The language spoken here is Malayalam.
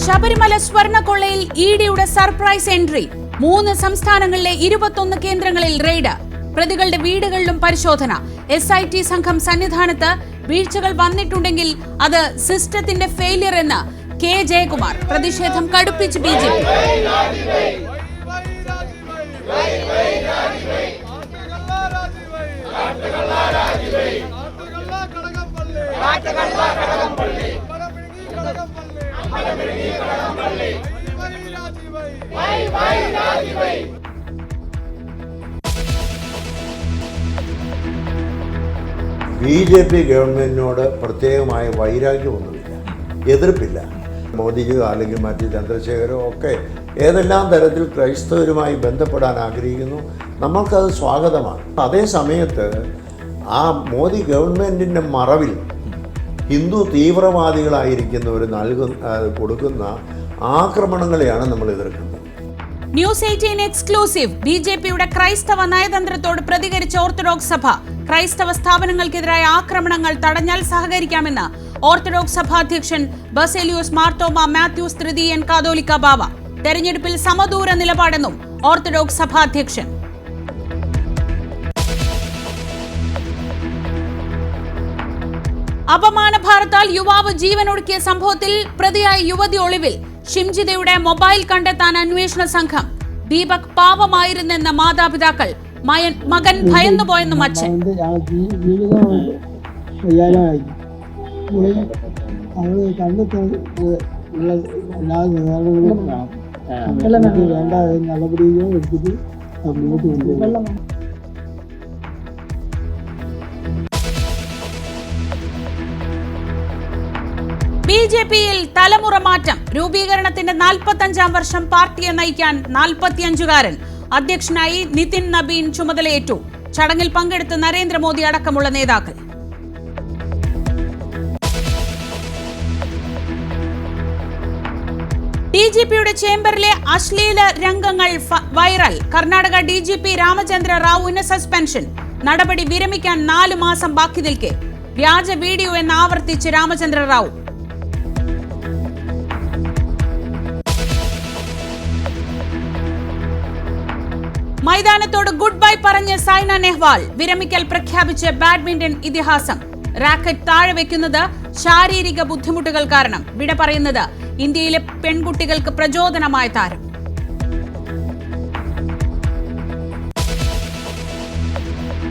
ശബരിമല സ്വർണ്ണക്കൊള്ളയിൽ ഇഡിയുടെ സർപ്രൈസ് എൻട്രി. 3 സംസ്ഥാനങ്ങളിലെ 21 കേന്ദ്രങ്ങളിൽ റെയ്ഡ്. പ്രതികളുടെ വീടുകളിലും പരിശോധന. SIT സംഘം സന്നിധാനത്ത് വീഴ്ചകൾ വന്നിട്ടുണ്ടെങ്കിൽ അത് സിസ്റ്റത്തിന്റെ ഫെയിലിയർ എന്ന് കെ ജയകുമാർ. പ്രതിഷേധം കടുപ്പിച്ച് BJP. BJP ഗവൺമെന്റിനോട് പ്രത്യേകമായ വൈരാഗ്യമൊന്നുമില്ല, എതിർപ്പില്ല. മോദിജിയോ അല്ലെങ്കിൽ മറ്റ് ചന്ദ്രശേഖരോ ഒക്കെ ഏതെല്ലാം തരത്തിൽ ക്രൈസ്തവരുമായി ബന്ധപ്പെടാൻ ആഗ്രഹിക്കുന്നു, നമ്മൾക്കത് സ്വാഗതമാണ്. അതേ സമയത്ത് ആ മോദി ഗവൺമെൻറ്റിൻ്റെ മറവിൽ ഹിന്ദു തീവ്രവാദികളായിരിക്കുന്നവർ കൊടുക്കുന്ന ആക്രമണങ്ങളെയാണ് നമ്മൾ എതിർക്കുന്നത്. News 18 exclusive. BJPയുടെ ക്രൈസ്തവ നയതന്ത്രത്തോട് പ്രതികരിച്ച ഓർത്തഡോക്സ് സഭ. ക്രൈസ്തവ സ്ഥാപനങ്ങൾക്കെതിരായ ആക്രമണങ്ങൾ തടഞ്ഞാൽ സഹകരിക്കാമെന്ന് ഓർത്തഡോക്സ് സഭാധ്യക്ഷൻ ബസേലിയോസ് മാർത്തോമ മാത്യൂസ് തൃതീയൻ കാതോലിക്ക ബാവ. തെരഞ്ഞെടുപ്പിൽ സമദൂര നിലപാടെന്നും ഓർത്തഡോക്സ് സഭാധ്യക്ഷൻ. അപമാനഭാരത്താൽ യുവാവ് ജീവനൊടുക്കിയ സംഭവത്തിൽ പ്രതിയായ യുവതി ഒളിവിൽ. ഷിംജിതയുടെ മൊബൈൽ കണ്ടെത്താൻ അന്വേഷണ സംഘം. ദീപക് പാവമായിരുന്നെന്ന മാതാപിതാക്കൾ. മകൻ ഭയന്നുപോയെന്നും അച്ഛൻ. BJPയിൽ തലമുറ മാറ്റം. രൂപീകരണത്തിന്റെ 45-ാം വർഷം പാർട്ടിയെ നയിക്കാൻ 45-കാരൻ. അധ്യക്ഷനായി നിതിൻ നബീൻ ചുമതലയേറ്റു. ചടങ്ങിൽ പങ്കെടുത്ത നരേന്ദ്രമോദി അടക്കമുള്ള നേതാക്കൾ. DGPയുടെ ചേംബറിലെ അശ്ലീല രംഗങ്ങൾ വൈറൽ. കർണാടക DGP രാമചന്ദ്ര റാവുവിന് സസ്പെൻഷൻ. നടപടി വിരമിക്കാൻ 4 മാസം ബാക്കി നിൽക്കെ വ്യാജ വീഡിയോ എന്ന് ആവർത്തിച്ച് രാമചന്ദ്ര റാവു. മൈതാനത്തോട് ഗുഡ് ബൈ പറഞ്ഞ് സൈന നെഹ്വാൾ. വിരമിക്കൽ പ്രഖ്യാപിച്ച് ബാഡ്മിന്റൺ ഇതിഹാസം. റാക്കറ്റ് താഴെ വെക്കുന്നത് ശാരീരിക ബുദ്ധിമുട്ടുകൾ കാരണം. വിട പറയുന്നത് ഇന്ത്യയിലെ പെൺകുട്ടികൾക്ക് പ്രചോദനമായ താരം.